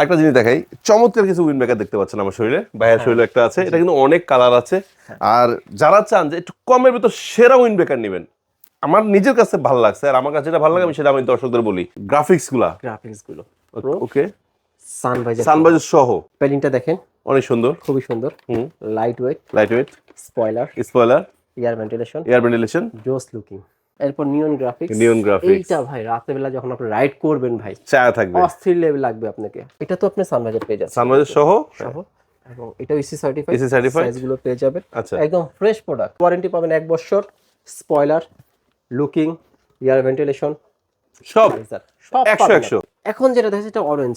একটা জিনিস দেখাই, চমৎকার কিছু উইন্ড ব্রেকার দেখতে পাচ্ছেন আমার শরীরে, ভাইয়ের শরীরে একটা আছে, এটা কিন্তু অনেক কালার আছে। আর যারা চান যে একটু কমের ভিতর সেরা উইন্ড ব্রেকার নেবেন, আমার নিজের কাছে ভালো লাগছে, আর আমার কাছে যেটা ভালো লাগে আমি সেটা আমি দর্শকদের বলি। গ্রাফিক্স গুলো ওকে, সানভাইজার সহ প্যাডিংটা দেখেন, অনেক সুন্দর, খুবই সুন্দর, light weight, spoiler, air ventilation, জোস লুকিং। এরপর নিয়ন গ্রাফিক্স। এইটা ভাই রাতের বেলা যখন আপনি রাইড করবেন ভাই, ছায়া থাকবে, অস্থির লেভেল লাগবে আপনাকে। এটা তো আপনি সানভাইজার পেয়ে যাচ্ছেন, সানভাইজার সহ, এবং এটা ইসি সার্টিফাইড, সাইজগুলো পেয়ে যাবেন। আচ্ছা, একদম ফ্রেশ প্রোডাক্ট, ওয়ারেন্টি পাবেন 1 বছর। স্পয়লার, লুকিং, এয়ার ভেন্টিলেশন সব 100। এখন যেটা দেখেন এটা অরেঞ্জ,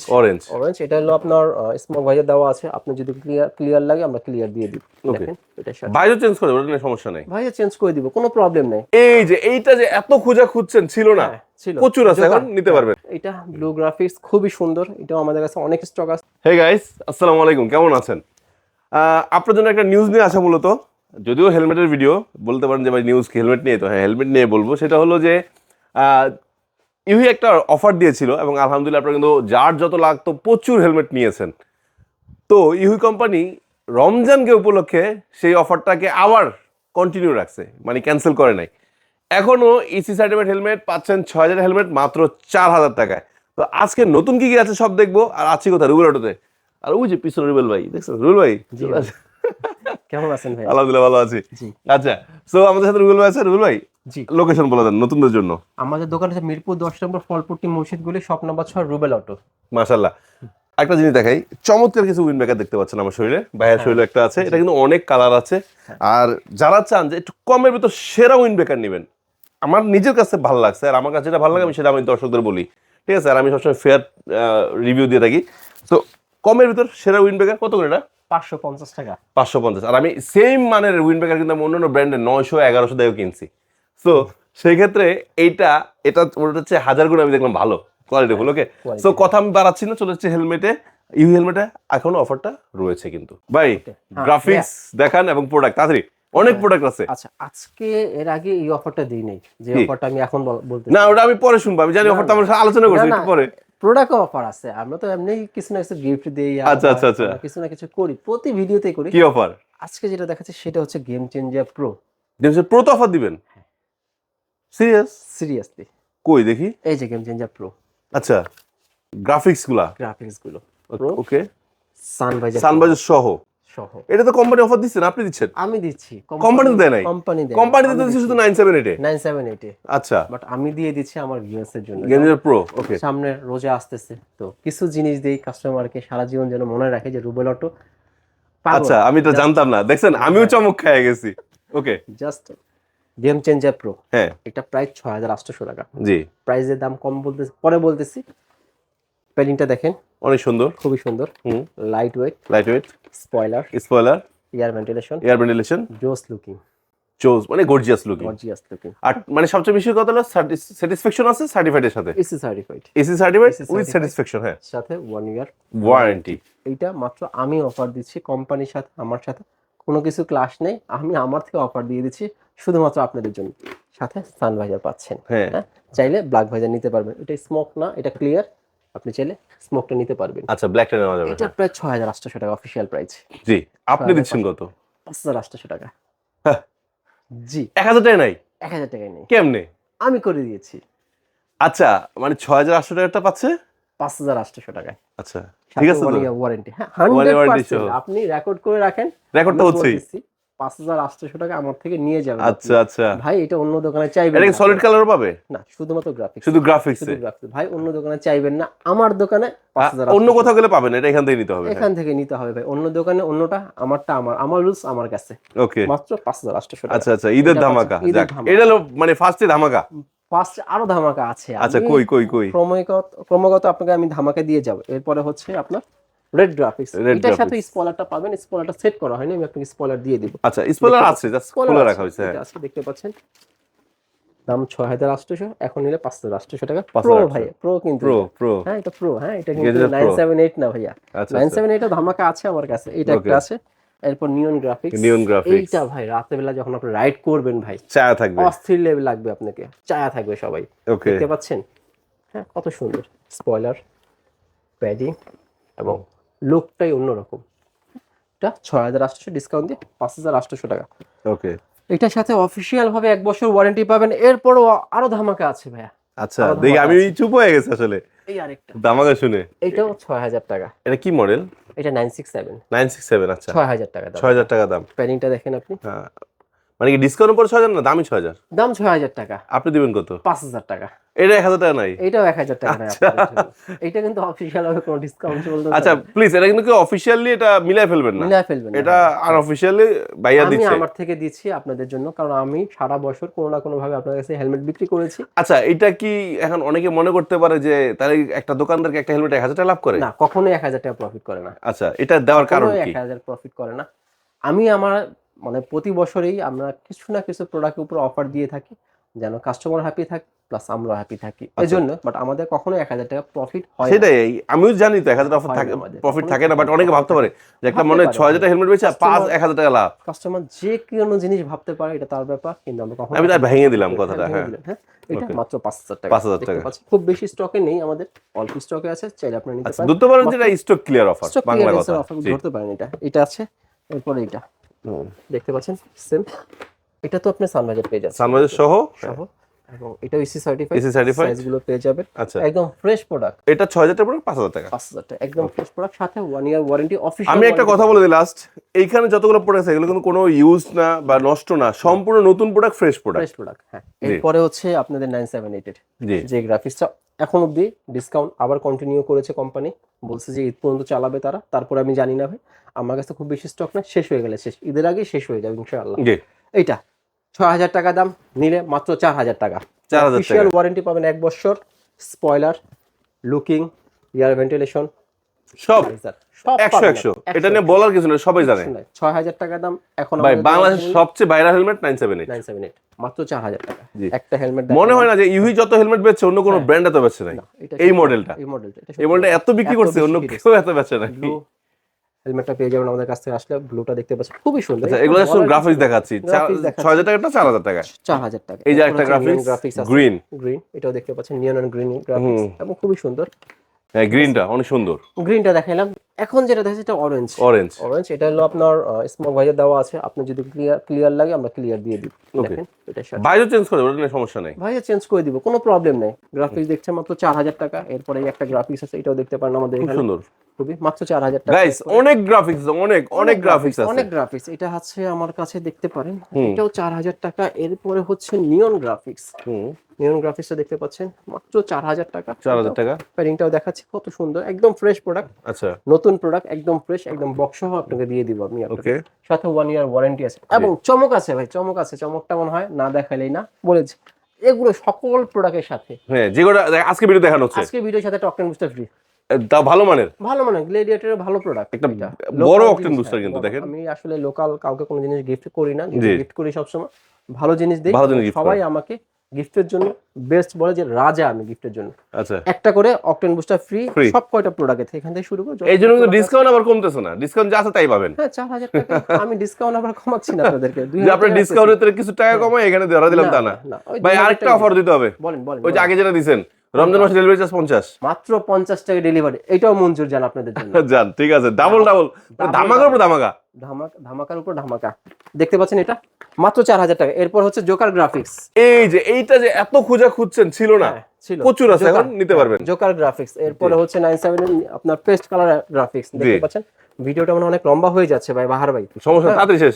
এটা হলো আপনার স্মোক ভাইজার দেওয়া আছে। আপনি যদি ক্লিয়ার লাগে আমরা ক্লিয়ার দিয়ে দিব। দেখেন এটা ভাইজার চেঞ্জ করে দেব, সমস্যা নাই, ভাইজার চেঞ্জ করে দিব, কোনো প্রবলেম নাই। এই যে এইটা যে এত খুঁজছেন ছিল না, প্রচুর আছে, এখন নিতে পারবেন। এটা ব্লু গ্রাফিক্স, খুবই সুন্দর, এটাও আমাদের কাছে অনেক স্টক আছে। হে গাইস, আসসালামু আলাইকুম, কেমন আছেন? আপনার জন্য একটা নিউজ নিয়ে আসা, মূলত যদিও হেলমেটের ভিডিও, বলতে পারেন যে ভাই নিউজ কি হেলমেট নিয়ে, তো হ্যাঁ হেলমেট নিয়ে বলবো। সেটা হলো যে ইউহি একটা অফার দিয়েছিল এবং আলহামদুলিল্লাহ আপনারা কিন্তু যার যত লাগতো প্রচুর হেলমেট নিয়েছেন। তো ইউহি কোম্পানি রমজানকে উপলক্ষে সেই অফারটাকে আবার কন্টিনিউ রাখছে, মানে ক্যান্সেল করে নাই। এখনও ইসি সার্টিফাইড হেলমেট পাচ্ছেন 6000 হেলমেট মাত্র 4000 টাকায়। তো আজকে নতুন কি কি আছে সব দেখবো। আর আছি কোথায়? রুবেল অটোতে। আর ওই যে পিছনে রুবেল ভাই, দেখছেন রুবেল ভাই? কেমন আছেন ভাই? আলহামদুলিল্লাহ ভালো আছি। আচ্ছা, সো আমাদের সাথে রুবেল ভাই আছে। রুবেল ভাই, লোকেশন বলে দেন নতুনদের জন্য। আমাদের দোকান হচ্ছে মিরপুর 10 নম্বর ফলপট্টি মসজিদগুলি, শপ নাম্বার 6, রুবেল অটো। মাশাআল্লাহ। একটা জিনিস দেখাই, চমৎকার কিছু উইন্ড ব্রেকার দেখতে পাচ্ছেন আমার শরীরে, ভাইয়ের শরীরে একটা আছে, এটা কিন্তু অনেক কালার আছে। আর যারা চান যে একটু কমের ভিতর সেরা উইন্ড ব্রেকার নেবেন, আমার নিজের কাছে ভালো লাগছে, আর আমার কাছে যেটা ভালো লাগে আমি সেটা আমি দর্শকদের বলি, ঠিক আছে? আর আমি সবসময় ফেয়ার রিভিউ দিয়ে থাকি। তো কমের ভিতর সেরা উইন্ড ব্রেকার কত করে? এটা 550 টাকা। 550। আর আমি সেম মানের উইন্ড ব্রেকার কিন্তু আমি অন্যান্য ব্র্যান্ডের 900-1100 টাকাও কিনছি। সো সেই ক্ষেত্রে এটা ওটা হচ্ছে 1000 গুণ আমি দেখলাম ভালো কোয়ালিটিফুল। ওকে, সো কথা আমি বাড়াচ্ছি না, চলে যাচ্ছে হেলমেটে। ইউ হেলমেটে এখনো অফারটা রয়েছে কিন্তু। ভাই গ্রাফিক্স দেখান এবং প্রোডাক্ট তাড়াতাড়ি, অনেক প্রোডাক্ট আছে। আচ্ছা, আজকে এর আগে এই অফারটা দিই নাই, যে অফারটা আমি এখন বলতে না, ওটা আমি পরে শুনবো। আমি জানি অফারটা আমরা আলোচনা করছি একটু পরে। প্রোডাক্ট অফার আছে, আমরা তো এমনি কিছু না কিছু গিফট দেই, আচ্ছা আচ্ছা আচ্ছা, কিছু না কিছু করি, প্রতি ভিডিওতেই করি। কি অফার? আজকে যেটা দেখাচ্ছে সেটা হচ্ছে game changer pro. Game changer pro তো অফার দিবেন? সিরিয়াসলি কই দেখি। এই যে গেম চেঞ্জার প্রো। আচ্ছা, গ্রাফিক্স গুলো ওকে, সানভাইজার সহ। এটা তো কোম্পানি অফার দিচ্ছে না, আপনি দিচ্ছেন? আমি দিচ্ছি, কোম্পানি তো দেয় নাই। কোম্পানি তো দিচ্ছে শুধু 978 আচ্ছা, বাট আমি দিয়ে দিচ্ছি আমার ভিউয়ার্স এর জন্য। গেঞ্জার প্রো ওকে, সামনে রোজা আসতেছে, তো কিছু জিনিস দেই কাস্টমারকে সারা জীবন যেন মনে রাখে যে রুবেল অটো। আচ্ছা, আমি তো জানতাম না, দেখছেন আমিও চমক খেয়ে গেছি। ওকে, জাস্ট গেম চেঞ্জার প্রো, হ্যাঁ এটা প্রাইস 6800 টাকা। জি, প্রাইসের দাম কম পরে বলতেছি। প্যাডিংটা দেখেন, অনেক সুন্দর, খুবই সুন্দর, light weight, spoiler, air ventilation, জোস লুকিং, মানে গর্জিয়াস লুকিং। আর মানে সবচেয়ে বেশি কথা হলো স্যাটিসফ্যাকশন আছে সার্টিফাইডের সাথে, এসি সার্টিফাইড উইথ স্যাটিসফ্যাকশন, হ্যাঁ, সাথে 1 ইয়ার ওয়ারেন্টি। এইটা মাত্র আমি অফার দিচ্ছি কোম্পানির সাথে, আমার সাথে কোনো কিছু ক্লাস নেই, আমি আমার থেকে অফার দিয়ে দিচ্ছি শুধুমাত্র আপনাদের জন্য। সাথে সানভাইজার পাচ্ছেন, হ্যাঁ, চাইলে ব্ল্যাক ভাইজার নিতে পারবেন। এটা স্মোক না, এটা ক্লিয়ার, আপনি চাইলে স্মোকটা নিতে পারবেন। আচ্ছা, ব্ল্যাকটা নেওয়া যাবে। এটা প্রায় 6800 টাকা অফিশিয়াল প্রাইস। জি, আপনি দিচ্ছেন কত? 5800 টাকা। জি, 1000 টাকা নাই? 1000 টাকায় নেই, কেমনে? আমি করে দিয়েছি। আচ্ছা, মানে 6800 টাকাটা পাচ্ছে 5800 টাকায়। আচ্ছা, ঠিক আছে, তো ওয়ারেন্টি, হ্যাঁ 100%। আপনি রেকর্ড করে রাখেন, রেকর্ডটা হচ্ছেই। 5800 টাকা আমার থেকে নিয়ে যাবেন। আচ্ছা আচ্ছা ভাই, এটা অন্য দোকানে চাইবেন এটা কি সলিড কালারও পাবে? না, শুধুমাত্র গ্রাফিক্স, শুধু গ্রাফিক্স। ভাই অন্য দোকানে চাইবেন না, আমার দোকানে 5800। অন্য কোথাও গেলে পাবেন না, এটা এখান থেকে নিতে হবে। এখান থেকে নিতে হবে ভাই, অন্য দোকানে অন্যটা, আমারটা আমার রুলস আমার কাছে। ওকে, মাত্র 5800 টাকা। আচ্ছা আচ্ছা, ঈদের ধামাকা। যাক, এটা হলো মানে ফার্স্টে ধামাকা। ফার্স্ট আরো ধামাকা আছে। আচ্ছা, কই ক্রমাগত আপনাকে আমি ধামাকা দিয়ে যাব। এরপরে হচ্ছে আপনার রেড গ্রাফিক্স, এটার সাথে স্পয়লারটা পাবেন। স্পয়লারটা সেট করা হয়নি, আমি আপনাকে স্পয়লার দিয়ে দিব। আচ্ছা, স্পয়লার আছে, জাস্ট খোলা রাখা হয়েছে। এটা আছে, দেখতে পাচ্ছেন। দাম 6800, এখন নিলে 5800 টাকা। প্রো ভাই, প্রো কিন্তু প্রো, হ্যাঁ এটা প্রো, হ্যাঁ এটা কিন্তু 978 না ভাইয়া। 978 এর ধামাকা আছে আমার কাছে, এটা একটা আছে। এরপর নিয়ন গ্রাফিক্স। এইটা ভাই রাতের বেলা যখন আপনি রাইড করবেন ভাই, ছায়া থাকবে, অস্থির লেভেল লাগবে আপনাকে, ছায়া থাকবে সবাই। দেখতে পাচ্ছেন, হ্যাঁ কত সুন্দর। স্পয়লার, প্যাডিং, এবং লুকটাই অন্যরকম। এটা 6,800 ডিসকাউন্ট দিয়ে 5,800 টাকা। ওকে, এটার সাথে অফিসিয়াল ভাবে 1 বছর ওয়ারেন্টি পাবেন। এরপরও আরো ধামাকা আছে ভাইয়া। আচ্ছা দেখি, আমি চুপ হয়ে গেছি আসলে এই আরেকটা ধামাকা শুনে। এটাও 6,000 টাকা। এটা কি মডেল? এটা 967। 967, আচ্ছা 6,000 টাকা দাম। 6,000 টাকা দাম। প্যাডিংটা দেখেন আপনি। হ্যাঁ, মানে কি ডিসকাউন্ট পর 6,000 না, দামই 6,000? দাম 6,000 টাকা। আপনি দিবেন কত? 5,000 টাকা। এটা 1,000 টাকা নাই? এটাও 1,000 টাকা নাই আচ্ছা। আপনাদের জন্য। এটা কিন্তু অফিশিয়াল ভাবে কোনো ডিসকাউন্ট চলতে আচ্ছা প্লিজ, এটা কিন্তু অফিশিয়ালি এটা মিলাই ফেলবেন না, মিলায় ফেলবেন না। এটা আনঅফিশিয়ালি ভাইয়া আমি দিচ্ছে। আমার থেকে দিচ্ছি আপনাদের জন্য, কারণ আমি সারা বছর কোনো না কোনো ভাবে আপনাদের কাছে হেলমেট বিক্রি করেছি। আচ্ছা, এটা কি এখন অনেকে মনে করতে পারে যে তাহলে একটা দোকানদারকে একটা হেলমেট 1,000 টাকা লাভ করে? না, কখনোই 1,000 টাকা প্রফিট করে না। আচ্ছা, এটা দেওয়ার কারণ কি? 1,000 প্রফিট করে না। আমি আমার মানে প্রতি বছরেই আমরা কিছু না কিছু প্রোডাক্টের উপর অফার দিয়ে থাকি, যেন কাস্টমার হ্যাপি থাকে প্লাস আমরাও হ্যাপি থাকি। এজন্য বাট আমাদের কখনো 1,000 টাকা প্রফিট হয় না। সেটাই, আমিও জানি তো 1,000 অফার হয় থাকে, না আমাদের। প্রফিট থাকে না, বাট অনেকে ভাবতে পারে যে একটা মনে হয় 6,000 টাকা হেলমেট বেচে 1,000 টাকা লাভ। কাস্টমার যে কোনো জিনিস ভাবতে পারে, এটা তার ব্যাপার, কিন্তু আমরা কখনো আমি তার ভেঙে দিলাম কথাটা। হ্যাঁ, এটা মাত্র 5,000 টাকা। 5,000 টাকা। খুব বেশি স্টকে নেই আমাদের, অল্প স্টকে আছে, চাইলে আপনি নিতে আচ্ছা, পারেন। ধরতে পারেন যে এটা stock clear offer, stock Bangla clearance কথা। অফার ধরতে পারেন। এটা আছে, এরপরে এটা দেখতে পাচ্ছেন সেম। এটা তো আপনি সানভাইজার পেয়ে যাচ্ছেন, সানভাইজার সহ সহ, এবং এটা ইসি সার্টিফাইড। ইসি সার্টিফাইড সাইজগুলো পেয়ে যাবেন। আচ্ছা, একদম ফ্রেশ প্রোডাক্ট। এটা 6,000 টাকা, 5,000 টাকা। 5,000 টাকা একদম ফ্রেশ প্রোডাক্ট, সাথে 1 ইয়ার ওয়ারেন্টি অফিশিয়াল। আমি একটা কথা বলে দিই লাস্ট, এইখানে যতগুলো প্রোডাক্ট আছে এগুলো কিন্তু কোনো ইউজ না বা নষ্ট না, সম্পূর্ণ নতুন প্রোডাক্ট, ফ্রেশ প্রোডাক্ট। হ্যাঁ। এরপরে হচ্ছে আপনাদের 978 জি, যে গ্রাফিক্সটা এখন অবধি ডিসকাউন্ট আবার কন্টিনিউ করেছে কোম্পানি, বলছে যে ঈদ পর্যন্ত চালাবে তারা। তারপরে আমি জানি না ভাই, আমার কাছে খুব বেশি স্টক না, শেষ হয়ে গেলে শেষ, ঈদের আগে শেষ হয়ে যাবে ইনশাআল্লাহ। জি, এইটা 6,000 টাকা দাম, নিলে মাত্র 4,000 টাকা। 4,000 টাকা। অফিশিয়াল ওয়ারেন্টি পাবেন 1 বছর, স্পয়লার, লুকিং, এয়ার ভেন্টিলেশন, সব সব 100 এটা নিয়ে বলার কিছু নেই, সবাই জানে। 6,000 টাকা দাম। এখন ভাই বাংলাদেশের সবচেয়ে ভাইরাল হেলমেট 978 978 মাত্র 4,000 টাকা। জি। একটা হেলমেট মনে হয় না যে ইউহি যত হেলমেট বেচছে অন্য কোনো ব্র্যান্ড এত বেচছে নাই। এই মডেলটা এত বিক্রি করছে, অন্য কেউ এত বেচে নাই। ব্লু হেলমেটটা পেয়ে যাবেন আমাদের কাছ থেকে আসলে। ব্লুটা দেখতে পাচ্ছেন খুবই সুন্দর। আচ্ছা, এগুলো শুধু গ্রাফিক্স দেখাচ্ছি। 6,000 টাকাটা 4,000 টাকা। 4,000 টাকা। এই যে একটা গ্রাফিক্স গ্রিন, এটাও দেখতে পাচ্ছেন, নিয়ন এন্ড গ্রিন গ্রাফিক্স, এবং খুবই সুন্দর। হ্যাঁ, গ্রিনটা অনেক সুন্দর। গ্রিনটা দেখাইলাম। এখন যেটা দেখাচ্ছি এটা অরেঞ্জ। এটা হলো আপনার স্মোক ভাইজার দেওয়া আছে, আপনি যদি ক্লিয়ার লাগে আমরা ক্লিয়ার দিয়ে দিব। দেখেন এটার সাথে ভাইজার চেঞ্জ করে ওটা নিয়ে সমস্যা নাই, ভাইজার চেঞ্জ করে দিব, কোনো প্রবলেম নেই। গ্রাফিক্স দেখছেন মাত্র 4,000 টাকা। এরপরে এই একটা গ্রাফিক্স আছে, এটাও দেখতে পারেন আমাদের খুব এখানে, সুন্দর। খুবই মাত্র 4,000 টাকা। গাইস অনেক গ্রাফিক্স, অনেক গ্রাফিক্স আছে, অনেক গ্রাফিক্স। এটা আছে আমার কাছে, দেখতে পারেন, এটাও 4,000 টাকা। এরপরে হচ্ছে নিয়ন গ্রাফিক্স। নিয়ন গ্রাফিক্সটা দেখতে পাচ্ছেন মাত্র 4,000 টাকা। 4,000 টাকা। প্যাডিংটাও দেখাচ্ছি কত সুন্দর, একদম ফ্রেশ প্রোডাক্ট। আচ্ছা, নতুন প্রোডাক্ট, একদম ফ্রেশ, একদম বক্স সহ আপনাকে দিয়ে দিব আমি। ওকে, সাথে 1 ইয়ার ওয়ারেন্টি আছে, এবং চমক আছে ভাই, চমক আছে। চমকটা মনে হয় না দেখালেই না, বলেছি। এগুলো সকল প্রোডাক্টের সাথে, হ্যাঁ, যেগুলো আজকে ভিডিও দেখানো হচ্ছে, আজকে ভিডিওর সাথে টক টেন বুস্টার ফ্রি। তা ভালো মানের, গ্লেডিয়েটরের ভালো প্রোডাক্ট, একটা বড় অকটেন বুস্টার কিন্তু দেখেন। আমি আসলে লোকাল কাউকে কোনো জিনিস গিফট করি না, গিফট করি সবসময় ভালো জিনিস দেই। সবাই আমাকে গিফটের জন্য বেস্ট বলে যে রাজা আমি গিফটের জন্য। আচ্ছা, একটা করে অকটেন বুস্টার ফ্রি সব কয়টা প্রোডাক্ট এখান থেকে শুরু করব। এই জন্য কিন্তু ডিসকাউন্ট আবার কমতেছে না, ডিসকাউন্ট যা আছে তাই পাবেন। হ্যাঁ, 4,000 টাকা আমি ডিসকাউন্ট আবার কমাচ্ছি না আপনাদেরকে। যে আপনি ডিসকাউন্টের থেকে কিছু টাকা কমায় এখানে ধরা দিলাম তা না ভাই, আরেকটা অফার দিতে হবে। বলেন। ওই যে আগে যেটা দিবেন, রমজান মাসে ডেলিভারি চার্জ 50, মাত্র 50 টাকা ডেলিভারি, এটাও মঞ্জুর জান আপনাদের জন্য। জান, ঠিক আছে, ডাবল ধামাকার উপর ধামাকা, ধামাকার উপর ধামাকা। দেখতে পাচ্ছেন এটা মাত্র 4,000 টাকা। এরপর হচ্ছে জোকার গ্রাফিক্স। এই যে এইটা যে এত খুঁজছেন ছিল না, প্রচুর আছে, এখন নিতে পারবেন। Joker graphics. এরপরে হচ্ছে 97 আপনার পেস্ট কালার গ্রাফিক্স। দেখতে পাচ্ছেন ভিডিওটা মানে অনেক লম্বা হয়ে যাচ্ছে ভাই বাহার ভাই, সমস্যা তাড়াতাড়ি শেষ।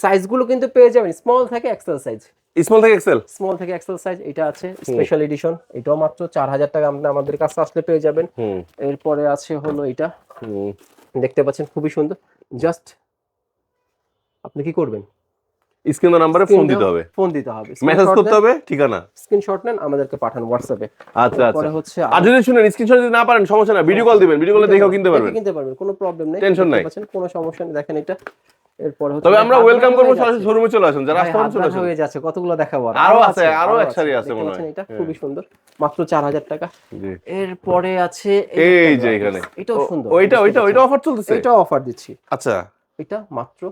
সাইজগুলো কিন্তু পেয়ে যাবেন স্মল থেকে এক্সেল সাইজ। স্মল থেকে এক্সেল সাইজ এটা আছে, স্পেশাল এডিশন। এটাও মাত্র 4,000 টাকা আপনি আমাদের কাছে আসলে পেয়ে যাবেন। এরপরে আছে হলো এটা, দেখতে পাচ্ছেন খুবই সুন্দর। জাস্ট আপনি কি করবেন, স্ক্রিন নাম্বারে ফোন দিতে হবে, মেসেজ করতে হবে, ঠিকানা স্ক্রিনশট নেন, আমাদেরকে পাঠান হোয়াটসঅ্যাপে। আচ্ছা, হচ্ছে আর যদি শুনেন স্ক্রিনশট যদি না পারেন সমস্যা না, ভিডিও কল দিবেন, ভিডিও কলে দেখেও কিনতে পারবেন, কোনো প্রবলেম নেই, টেনশন নাই, কোনো সমস্যা নেই। দেখেন এটা। এরপর হচ্ছে তবে আমরা ওয়েলকাম করব, সরাসরি শোরুমে চলে আসুন, যারা আসতে চলে আসুন। হয়ে যাচ্ছে, কতগুলো দেখাবো, আরো এক সারি আছে মনে হয়। এটা খুবই সুন্দর, মাত্র 4,000 টাকা। এরপরে আছে এই যে এখানে, এটাও সুন্দর, ওইটা অফার চলতেছে, এটা অফার দিচ্ছি। আচ্ছা, এটা মাত্র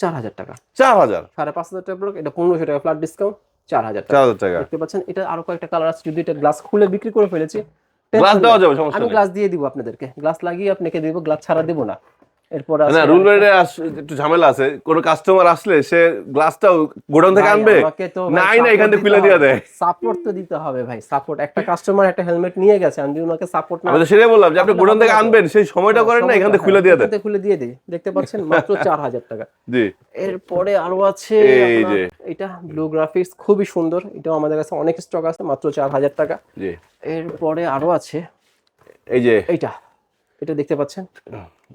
4,000 টাকা। 4,000, 5,500 টাকা প্রোডাক্ট, এটা 1,500 টাকা ফ্ল্যাট ডিসকাউন্ট, 4,000 টাকা। টাকা। দেখতে পাচ্ছেন এটা আরো কয়েকটা কালার আছে, যদি এটা গ্লাস খুলে বিক্রি করে ফেলেছি গ্লাস দেওয়া যাবে, সমস্যা আমি নেই। গ্লাস দিয়ে দিব আপনাদেরকে, গ্লাস লাগিয়ে আপনাকে দিব, গ্লাস ছাড়া দেব না। এরপর আছে না রুল বাইরে একটু ঝামেলা আছে, কোনো কাস্টমার আসলে সে গ্লাসটাও গোডাউন থেকে আনবে, নাই না এখান থেকে খুলে দিয়ে দেয়। সাপোর্ট তো দিতে হবে ভাই, সাপোর্ট। একটা কাস্টমার একটা হেলমেট নিয়ে গেছে, আমি যদি ওনাকে সাপোর্ট না, আমি তো সেটাই বললাম যে আপনি গোডাউন থেকে আনবেন, সেই সময়টা করেন না, এখান থেকে খুলে দিয়ে দেন। খুলে দিয়ে দিই, দেখতে পাচ্ছেন মাত্র 4000 টাকা। জি এরপরে আরো আছে এই যে এটা ব্লু গ্রাফিক্স, খুবই সুন্দর, এটাও আমাদের কাছে অনেক স্টক আছে, মাত্র 4000 টাকা। জি এরপরে আরো আছে এই যে এইটা, এটা দেখতে পাচ্ছেন,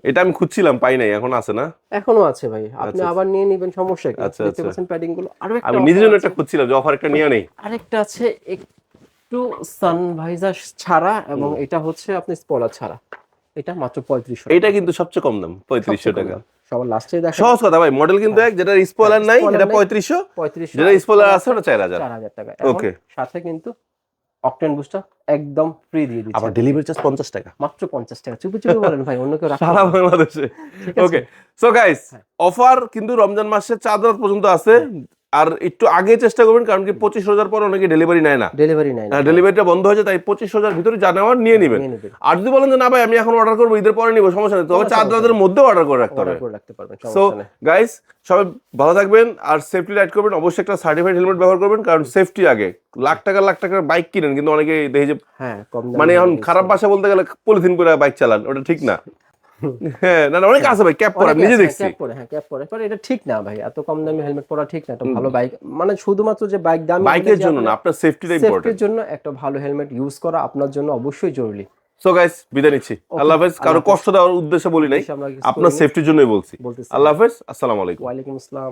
এটা আমি খুঁজছিলাম পাই নাই, এখন আছে না? এখনো আছে ভাই, আপনি আবার নিয়ে নেবেন, সমস্যা কি? আচ্ছা, দেখতে আচ্ছা। পাচ্ছেন প্যাডিং গুলো। আরো একটা আমি নিজের জন্য একটা খুঁজছিলাম যে অফার একটা নিয়ে নেই। আরেকটা আছে একটু সানভাইজার ছাড়া, এবং এটা হচ্ছে আপনি স্পলার ছাড়া, এটা মাত্র 3500 টাকা। এটা কিন্তু সবচেয়ে কম দাম, 3500 টাকা। সবার লাস্টে দেখেন, সহজ কথা ভাই, মডেল কিন্তু এক, যেটা স্পয়লার নাই spoiler এটা নাই, 3500, 3500, যেটা স্পয়লার আছে ওটা 4000। 4000 টাকা। Okay. সাথে কিন্তু অকটেন বুস্টার একদম ফ্রি দিয়ে দিচ্ছি, আবার ডেলিভারি চার্জ 50 টাকা মাত্র 50 টাকা। চুপি চুপি বলেন ভাই, অন্য কেউ রাখতে সারা পারবে না। বাংলাদেশে। ঠিক আছে? ওকে সো গাইস, অফার কিন্তু রমজান মাসের 4 রাত পর্যন্ত আছে, আর একটু আগে চেষ্টা করবেন, কারণ কি 25 রোজার পর অনেকে ডেলিভারি নেয় না, ডেলিভারি নাই না, ডেলিভারিটা বন্ধ হয়েছে, তাই 25 রোজার ভিতরে যা নেওয়ার নিয়ে নেবেন। নিয়ে নেবেন, আর যদি বলেন যে না ভাই আমি এখন অর্ডার করবো, ঈদের পরে নিবো, সমস্যা নেই, তবে 4 রাতের মধ্যে অর্ডার করে রাখতে হবে। অর্ডার করে রাখতে পারবেন, সো সমস্যা নেই। গাইস, সবাই ভালো থাকবেন আর সেফটি রাইড করবেন, অবশ্যই একটা সার্টিফাইড হেলমেট ব্যবহার করবেন, কারণ সেফটি আগে। লাখ টাকার বাইক কিনেন, কিন্তু অনেকে দেখি যে হ্যাঁ, কম মানে এখন দামে খারাপ ভাষা বলতে গেলে পলিথিন করে বাইক চালান, ওটা ঠিক না। হ্যাঁ না অনেক আছে ভাই ক্যাপ পরা, আমি নিজে দেখছি। ক্যাপ পরে, হ্যাঁ ক্যাপ পরে, পরে এটা ঠিক না ভাই, এত কম দামি হেলমেট পরা ঠিক না। একটা ভালো বাইক, মানে শুধুমাত্র যে বাইক দামি, বাইকের জন্য না, আপনার সেফটিটা ইম্পর্টেন্ট। সেফটির জন্য একটা ভালো হেলমেট ইউজ করা আপনার জন্য অবশ্যই জরুরি। সো গাইস, বিদায় নিচ্ছি, আল্লাহ হাফেজ। কারো কষ্ট দেওয়ার উদ্দেশ্যে বলি নাই, আমরা কিছু আপনার করিনি। সেফটির জন্যই বলছি। বলতেছি। আল্লাহ হাফেজ, আসসালামু আলাইকুম। ওয়ালাইকুম আসসালাম।